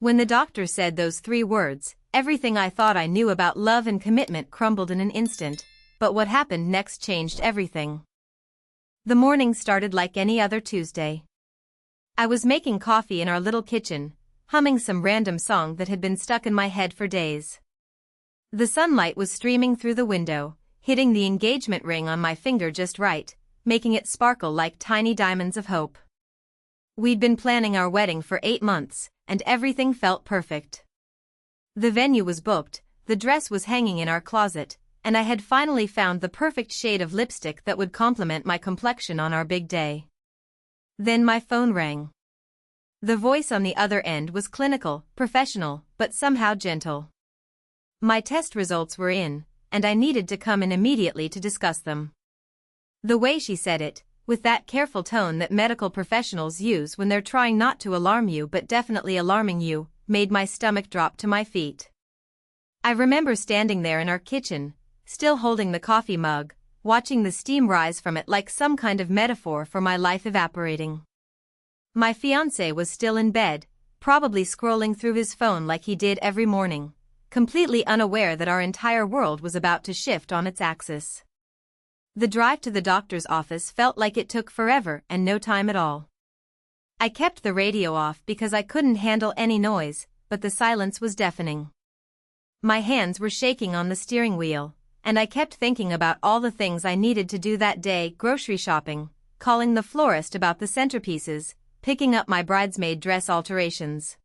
When the doctor said those 3 words, everything I thought I knew about love and commitment crumbled in an instant, but what happened next changed everything. The morning started like any other Tuesday. I was making coffee in our little kitchen, humming some random song that had been stuck in my head for days. The sunlight was streaming through the window, hitting the engagement ring on my finger just right, making it sparkle like tiny diamonds of hope. We'd been planning our wedding for 8 months, and everything felt perfect. The venue was booked, the dress was hanging in our closet, and I had finally found the perfect shade of lipstick that would complement my complexion on our big day. Then my phone rang. The voice on the other end was clinical, professional, but somehow gentle. My test results were in, and I needed to come in immediately to discuss them. The way she said it, with that careful tone that medical professionals use when they're trying not to alarm you but definitely alarming you, made my stomach drop to my feet. I remember standing there in our kitchen, still holding the coffee mug, watching the steam rise from it like some kind of metaphor for my life evaporating. My fiancé was still in bed, probably scrolling through his phone like he did every morning, completely unaware that our entire world was about to shift on its axis. The drive to the doctor's office felt like it took forever and no time at all. I kept the radio off because I couldn't handle any noise, but the silence was deafening. My hands were shaking on the steering wheel, and I kept thinking about all the things I needed to do that day: grocery shopping, calling the florist about the centerpieces, picking up my bridesmaid dress alterations.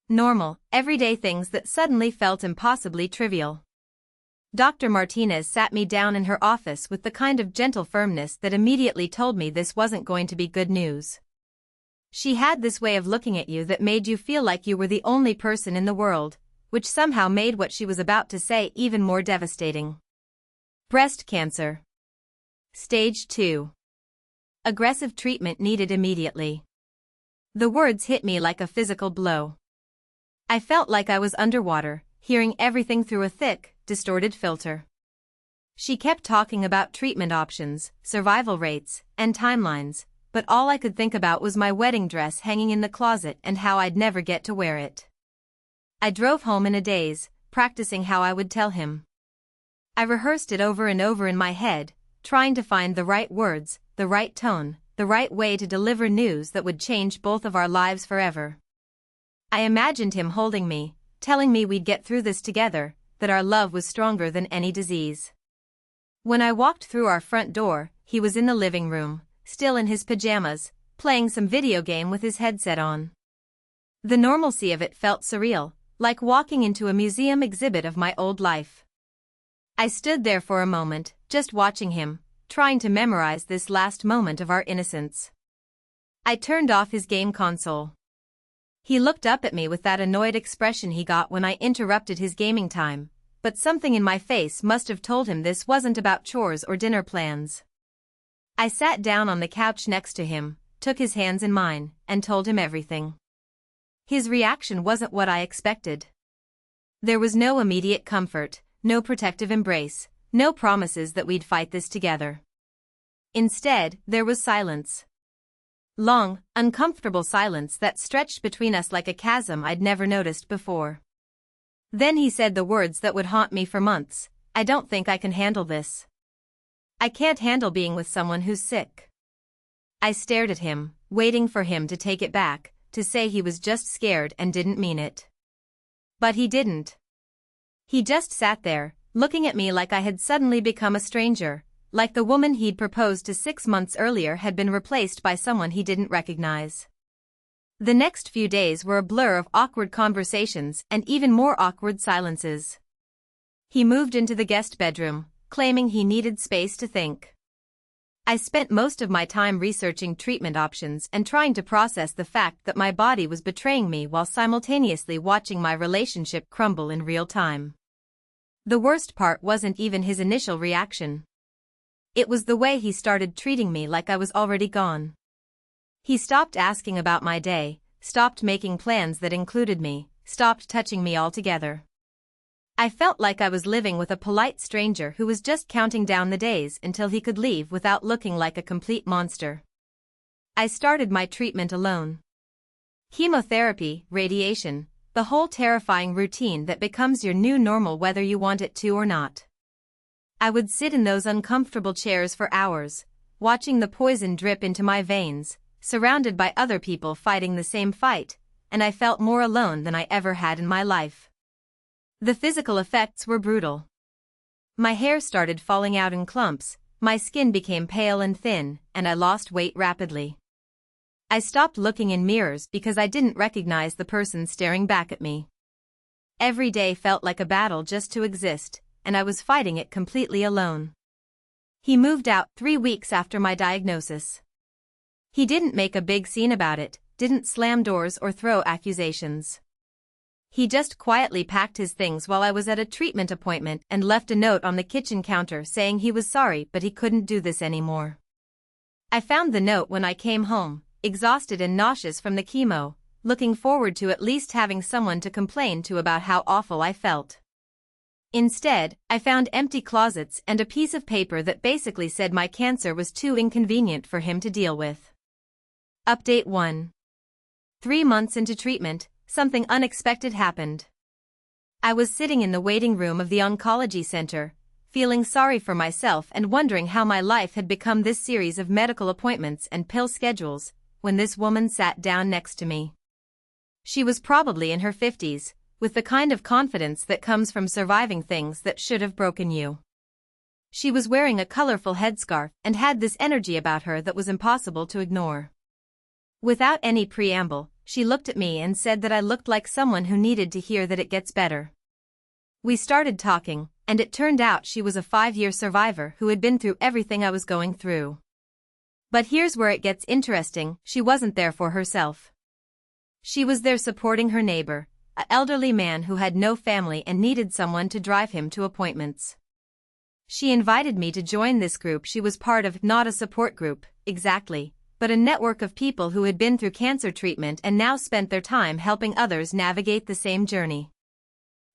Normal, everyday things that suddenly felt impossibly trivial. Dr. Martinez sat me down in her office with the kind of gentle firmness that immediately told me this wasn't going to be good news. She had this way of looking at you that made you feel like you were the only person in the world, which somehow made what she was about to say even more devastating. Breast cancer. Stage 2. Aggressive treatment needed immediately. The words hit me like a physical blow. I felt like I was underwater, hearing everything through a thick, distorted filter. She kept talking about treatment options, survival rates, and timelines, but all I could think about was my wedding dress hanging in the closet and how I'd never get to wear it. I drove home in a daze, practicing how I would tell him. I rehearsed it over and over in my head, trying to find the right words, the right tone, the right way to deliver news that would change both of our lives forever. I imagined him holding me, telling me we'd get through this together, that our love was stronger than any disease. When I walked through our front door, he was in the living room, still in his pajamas, playing some video game with his headset on. The normalcy of it felt surreal, like walking into a museum exhibit of my old life. I stood there for a moment, just watching him, trying to memorize this last moment of our innocence. I turned off his game console. He looked up at me with that annoyed expression he got when I interrupted his gaming time, but something in my face must have told him this wasn't about chores or dinner plans. I sat down on the couch next to him, took his hands in mine, and told him everything. His reaction wasn't what I expected. There was no immediate comfort, no protective embrace, no promises that we'd fight this together. Instead, there was silence. Long, uncomfortable silence that stretched between us like a chasm I'd never noticed before. Then he said the words that would haunt me for months: "I don't think I can handle this. I can't handle being with someone who's sick." I stared at him, waiting for him to take it back, to say he was just scared and didn't mean it. But he didn't. He just sat there, looking at me like I had suddenly become a stranger, like the woman he'd proposed to 6 months earlier had been replaced by someone he didn't recognize. The next few days were a blur of awkward conversations and even more awkward silences. He moved into the guest bedroom, claiming he needed space to think. I spent most of my time researching treatment options and trying to process the fact that my body was betraying me while simultaneously watching my relationship crumble in real time. The worst part wasn't even his initial reaction. It was the way he started treating me like I was already gone. He stopped asking about my day, stopped making plans that included me, stopped touching me altogether. I felt like I was living with a polite stranger who was just counting down the days until he could leave without looking like a complete monster. I started my treatment alone. Chemotherapy, radiation, the whole terrifying routine that becomes your new normal whether you want it to or not. I would sit in those uncomfortable chairs for hours, watching the poison drip into my veins, surrounded by other people fighting the same fight, and I felt more alone than I ever had in my life. The physical effects were brutal. My hair started falling out in clumps, my skin became pale and thin, and I lost weight rapidly. I stopped looking in mirrors because I didn't recognize the person staring back at me. Every day felt like a battle just to exist, and I was fighting it completely alone. He moved out 3 weeks after my diagnosis. He didn't make a big scene about it, didn't slam doors or throw accusations. He just quietly packed his things while I was at a treatment appointment and left a note on the kitchen counter saying he was sorry but he couldn't do this anymore. I found the note when I came home, exhausted and nauseous from the chemo, looking forward to at least having someone to complain to about how awful I felt. Instead, I found empty closets and a piece of paper that basically said my cancer was too inconvenient for him to deal with. Update 1. 3 months into treatment, something unexpected happened. I was sitting in the waiting room of the oncology center, feeling sorry for myself and wondering how my life had become this series of medical appointments and pill schedules, when this woman sat down next to me. She was probably in her 50s, with the kind of confidence that comes from surviving things that should have broken you. She was wearing a colorful headscarf and had this energy about her that was impossible to ignore. Without any preamble, she looked at me and said that I looked like someone who needed to hear that it gets better. We started talking, and it turned out she was a 5-year survivor who had been through everything I was going through. But here's where it gets interesting, she wasn't there for herself. She was there supporting her neighbor, an elderly man who had no family and needed someone to drive him to appointments. She invited me to join this group she was part of, not a support group, exactly, but a network of people who had been through cancer treatment and now spent their time helping others navigate the same journey.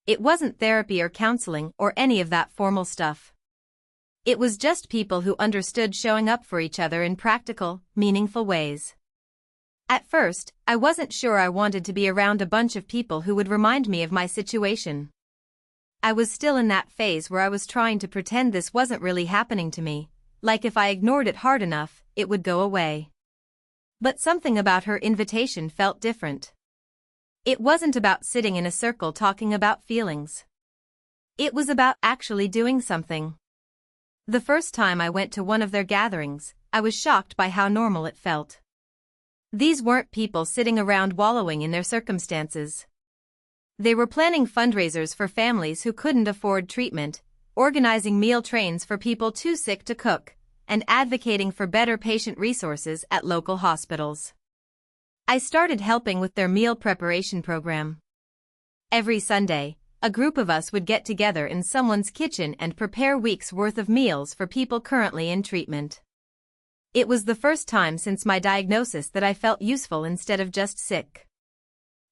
It wasn't therapy or counseling or any of that formal stuff. It was just people who understood showing up for each other in practical, meaningful ways. At first, I wasn't sure I wanted to be around a bunch of people who would remind me of my situation. I was still in that phase where I was trying to pretend this wasn't really happening to me, like if I ignored it hard enough, it would go away. But something about her invitation felt different. It wasn't about sitting in a circle talking about feelings. It was about actually doing something. The first time I went to one of their gatherings, I was shocked by how normal it felt. These weren't people sitting around wallowing in their circumstances. They were planning fundraisers for families who couldn't afford treatment, organizing meal trains for people too sick to cook, and advocating for better patient resources at local hospitals. I started helping with their meal preparation program. Every Sunday, a group of us would get together in someone's kitchen and prepare weeks' worth of meals for people currently in treatment. It was the first time since my diagnosis that I felt useful instead of just sick.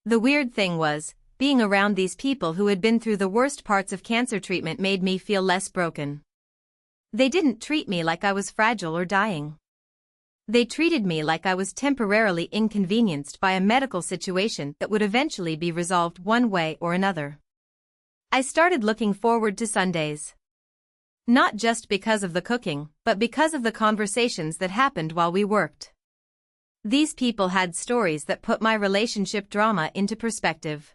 The weird thing was, being around these people who had been through the worst parts of cancer treatment made me feel less broken. They didn't treat me like I was fragile or dying. They treated me like I was temporarily inconvenienced by a medical situation that would eventually be resolved one way or another. I started looking forward to Sundays. Not just because of the cooking, but because of the conversations that happened while we worked. These people had stories that put my relationship drama into perspective.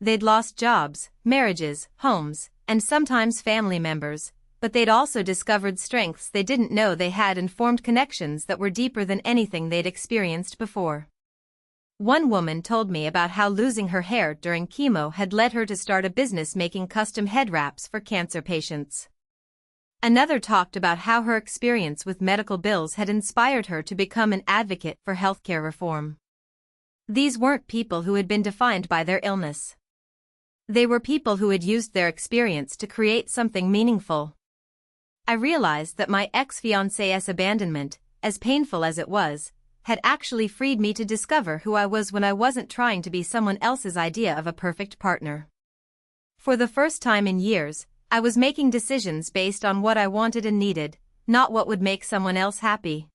They'd lost jobs, marriages, homes, and sometimes family members, but they'd also discovered strengths they didn't know they had and formed connections that were deeper than anything they'd experienced before. One woman told me about how losing her hair during chemo had led her to start a business making custom head wraps for cancer patients. Another talked about how her experience with medical bills had inspired her to become an advocate for healthcare reform. These weren't people who had been defined by their illness. They were people who had used their experience to create something meaningful. I realized that my ex-fiancé's abandonment, as painful as it was, had actually freed me to discover who I was when I wasn't trying to be someone else's idea of a perfect partner. For the first time in years, I was making decisions based on what I wanted and needed, not what would make someone else happy.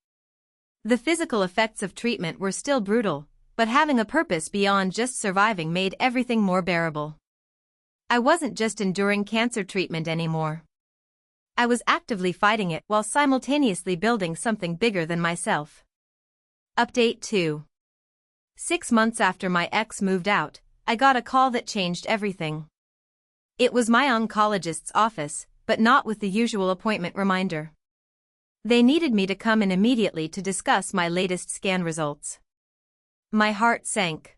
The physical effects of treatment were still brutal, but having a purpose beyond just surviving made everything more bearable. I wasn't just enduring cancer treatment anymore. I was actively fighting it while simultaneously building something bigger than myself. Update 2. 6 months after my ex moved out, I got a call that changed everything. It was my oncologist's office, but not with the usual appointment reminder. They needed me to come in immediately to discuss my latest scan results. My heart sank.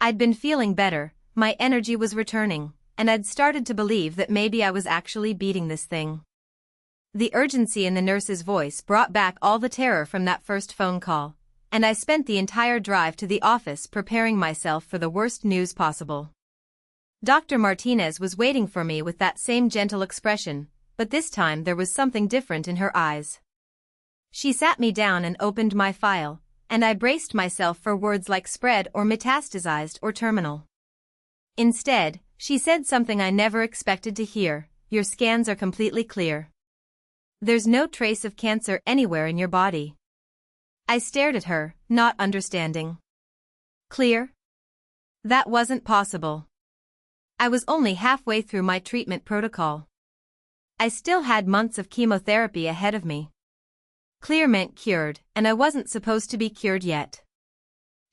I'd been feeling better, my energy was returning, and I'd started to believe that maybe I was actually beating this thing. The urgency in the nurse's voice brought back all the terror from that first phone call, and I spent the entire drive to the office preparing myself for the worst news possible. Dr. Martinez was waiting for me with that same gentle expression, but this time there was something different in her eyes. She sat me down and opened my file, and I braced myself for words like spread or metastasized or terminal. Instead, she said something I never expected to hear: "Your scans are completely clear. There's no trace of cancer anywhere in your body." I stared at her, not understanding. Clear? That wasn't possible. I was only halfway through my treatment protocol. I still had months of chemotherapy ahead of me. Clear meant cured, and I wasn't supposed to be cured yet.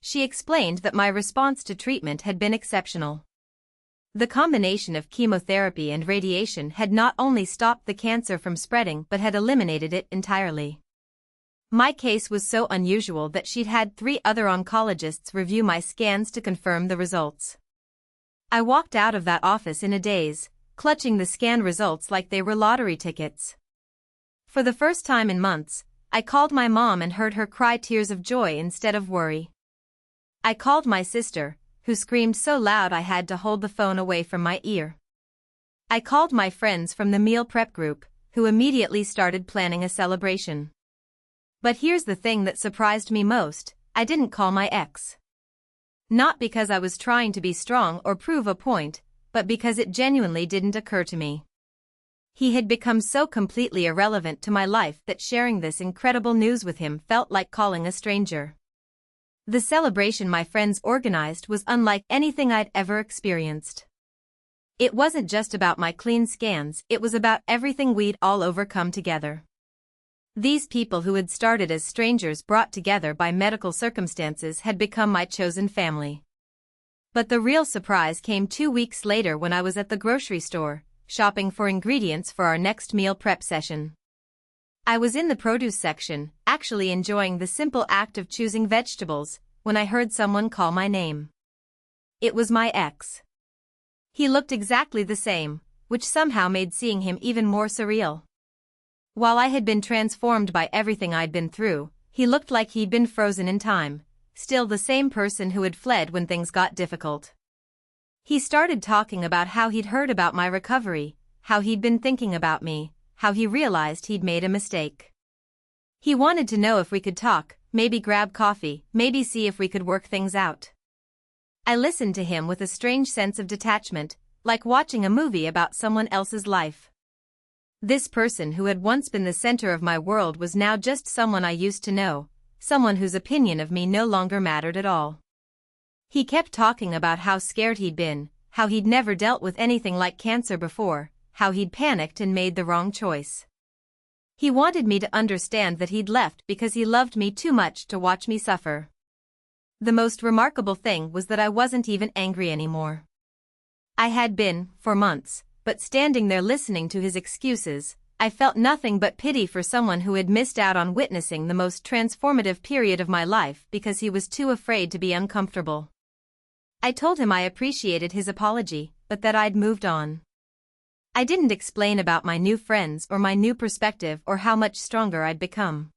She explained that my response to treatment had been exceptional. The combination of chemotherapy and radiation had not only stopped the cancer from spreading but had eliminated it entirely. My case was so unusual that she'd had 3 other oncologists review my scans to confirm the results. I walked out of that office in a daze, clutching the scan results like they were lottery tickets. For the first time in months, I called my mom and heard her cry tears of joy instead of worry. I called my sister, who screamed so loud I had to hold the phone away from my ear. I called my friends from the meal prep group, who immediately started planning a celebration. But here's the thing that surprised me most: I didn't call my ex. Not because I was trying to be strong or prove a point, but because it genuinely didn't occur to me. He had become so completely irrelevant to my life that sharing this incredible news with him felt like calling a stranger. The celebration my friends organized was unlike anything I'd ever experienced. It wasn't just about my clean scans, it was about everything we'd all overcome together. These people who had started as strangers brought together by medical circumstances had become my chosen family. But the real surprise came 2 weeks later when I was at the grocery store, shopping for ingredients for our next meal prep session. I was in the produce section, actually enjoying the simple act of choosing vegetables, when I heard someone call my name. It was my ex. He looked exactly the same, which somehow made seeing him even more surreal. While I had been transformed by everything I'd been through, he looked like he'd been frozen in time, still the same person who had fled when things got difficult. He started talking about how he'd heard about my recovery, how he'd been thinking about me, how he realized he'd made a mistake. He wanted to know if we could talk, maybe grab coffee, maybe see if we could work things out. I listened to him with a strange sense of detachment, like watching a movie about someone else's life. This person who had once been the center of my world was now just someone I used to know, someone whose opinion of me no longer mattered at all. He kept talking about how scared he'd been, how he'd never dealt with anything like cancer before, how he'd panicked and made the wrong choice. He wanted me to understand that he'd left because he loved me too much to watch me suffer. The most remarkable thing was that I wasn't even angry anymore. I had been, for months, but standing there listening to his excuses, I felt nothing but pity for someone who had missed out on witnessing the most transformative period of my life because he was too afraid to be uncomfortable. I told him I appreciated his apology, but that I'd moved on. I didn't explain about my new friends or my new perspective or how much stronger I'd become.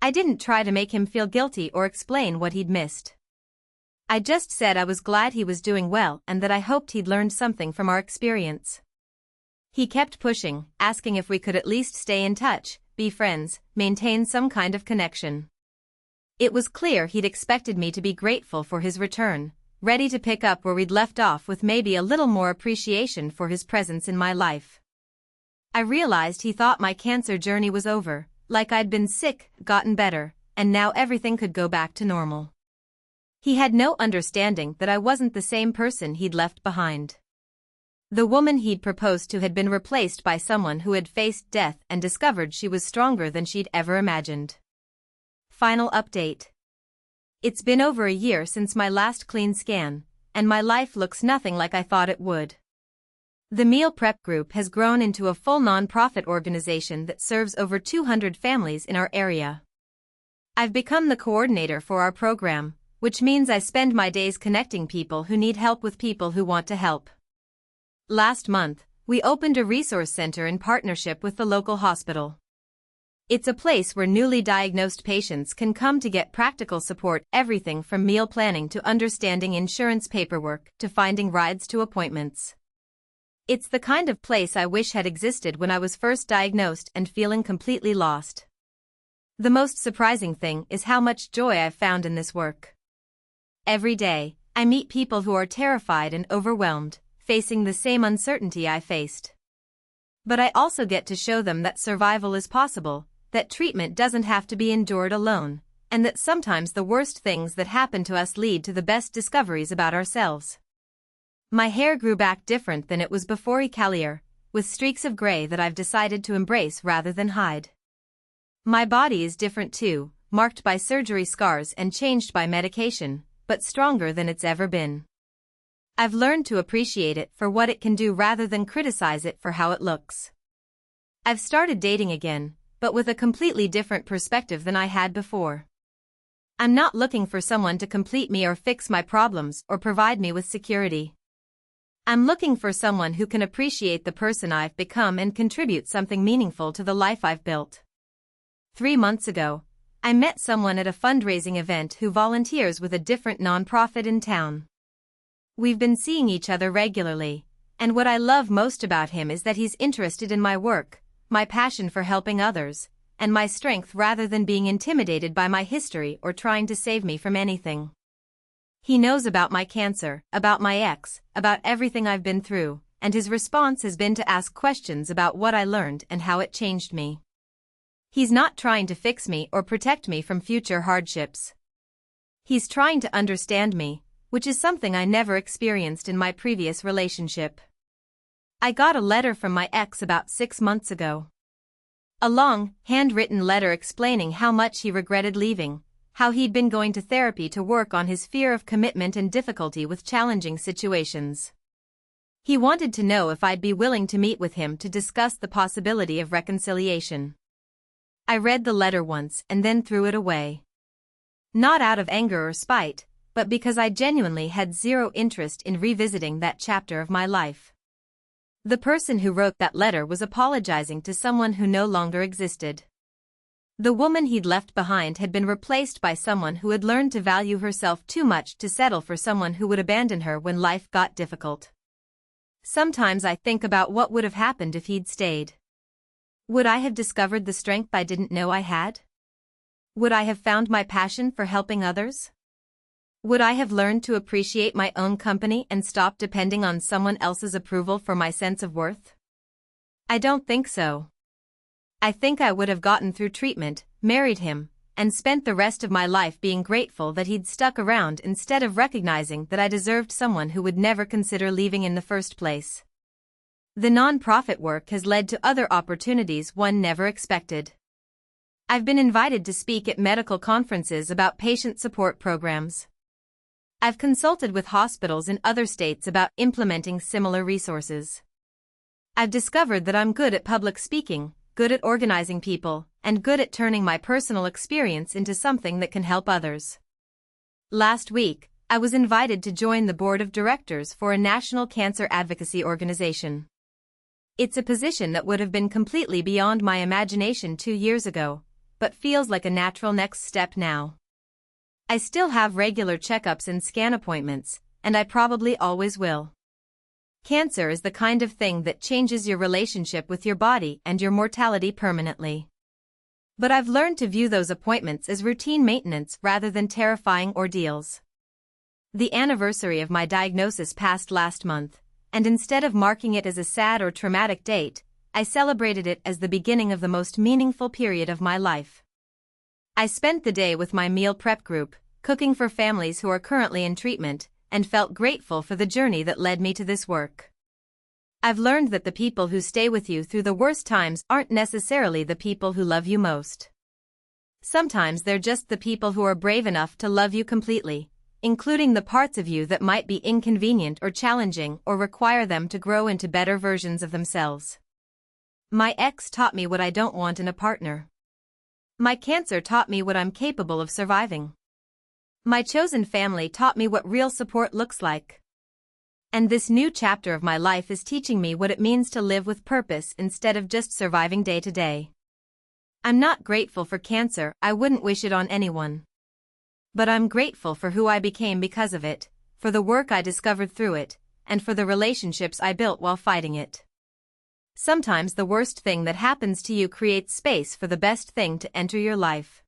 I didn't try to make him feel guilty or explain what he'd missed. I just said I was glad he was doing well and that I hoped he'd learned something from our experience. He kept pushing, asking if we could at least stay in touch, be friends, maintain some kind of connection. It was clear he'd expected me to be grateful for his return, ready to pick up where we'd left off with maybe a little more appreciation for his presence in my life. I realized he thought my cancer journey was over, like I'd been sick, gotten better, and now everything could go back to normal. He had no understanding that I wasn't the same person he'd left behind. The woman he'd proposed to had been replaced by someone who had faced death and discovered she was stronger than she'd ever imagined. Final update. It's been over a year since my last clean scan, and my life looks nothing like I thought it would. The Meal Prep Group has grown into a full non-profit organization that serves over 200 families in our area. I've become the coordinator for our program, which means I spend my days connecting people who need help with people who want to help. Last month, we opened a resource center in partnership with the local hospital. It's a place where newly diagnosed patients can come to get practical support, everything from meal planning to understanding insurance paperwork to finding rides to appointments. It's the kind of place I wish had existed when I was first diagnosed and feeling completely lost. The most surprising thing is how much joy I've found in this work. Every day, I meet people who are terrified and overwhelmed, facing the same uncertainty I faced. But I also get to show them that survival is possible, that treatment doesn't have to be endured alone, and that sometimes the worst things that happen to us lead to the best discoveries about ourselves. My hair grew back different than it was before Ecalier, with streaks of gray that I've decided to embrace rather than hide. My body is different too, marked by surgery scars and changed by medication, but stronger than it's ever been. I've learned to appreciate it for what it can do rather than criticize it for how it looks. I've started dating again, but with a completely different perspective than I had before. I'm not looking for someone to complete me or fix my problems or provide me with security. I'm looking for someone who can appreciate the person I've become and contribute something meaningful to the life I've built. 3 months ago, I met someone at a fundraising event who volunteers with a different nonprofit in town. We've been seeing each other regularly, and what I love most about him is that he's interested in my work, my passion for helping others, and my strength rather than being intimidated by my history or trying to save me from anything. He knows about my cancer, about my ex, about everything I've been through, and his response has been to ask questions about what I learned and how it changed me. He's not trying to fix me or protect me from future hardships. He's trying to understand me, which is something I never experienced in my previous relationship. I got a letter from my ex about 6 months ago. A long, handwritten letter explaining how much he regretted leaving, how he'd been going to therapy to work on his fear of commitment and difficulty with challenging situations. He wanted to know if I'd be willing to meet with him to discuss the possibility of reconciliation. I read the letter once and then threw it away. Not out of anger or spite, but because I genuinely had zero interest in revisiting that chapter of my life. The person who wrote that letter was apologizing to someone who no longer existed. The woman he'd left behind had been replaced by someone who had learned to value herself too much to settle for someone who would abandon her when life got difficult. Sometimes I think about what would have happened if he'd stayed. Would I have discovered the strength I didn't know I had? Would I have found my passion for helping others? Would I have learned to appreciate my own company and stop depending on someone else's approval for my sense of worth? I don't think so. I think I would have gotten through treatment, married him, and spent the rest of my life being grateful that he'd stuck around instead of recognizing that I deserved someone who would never consider leaving in the first place. The non-profit work has led to other opportunities one never expected. I've been invited to speak at medical conferences about patient support programs. I've consulted with hospitals in other states about implementing similar resources. I've discovered that I'm good at public speaking, good at organizing people, and good at turning my personal experience into something that can help others. Last week, I was invited to join the board of directors for a national cancer advocacy organization. It's a position that would have been completely beyond my imagination 2 years ago, but feels like a natural next step now. I still have regular checkups and scan appointments, and I probably always will. Cancer is the kind of thing that changes your relationship with your body and your mortality permanently. But I've learned to view those appointments as routine maintenance rather than terrifying ordeals. The anniversary of my diagnosis passed last month, and instead of marking it as a sad or traumatic date, I celebrated it as the beginning of the most meaningful period of my life. I spent the day with my meal prep group, cooking for families who are currently in treatment, and felt grateful for the journey that led me to this work. I've learned that the people who stay with you through the worst times aren't necessarily the people who love you most. Sometimes they're just the people who are brave enough to love you completely, including the parts of you that might be inconvenient or challenging or require them to grow into better versions of themselves. My ex taught me what I don't want in a partner. My cancer taught me what I'm capable of surviving. My chosen family taught me what real support looks like. And this new chapter of my life is teaching me what it means to live with purpose instead of just surviving day to day. I'm not grateful for cancer, I wouldn't wish it on anyone. But I'm grateful for who I became because of it, for the work I discovered through it, and for the relationships I built while fighting it. Sometimes the worst thing that happens to you creates space for the best thing to enter your life.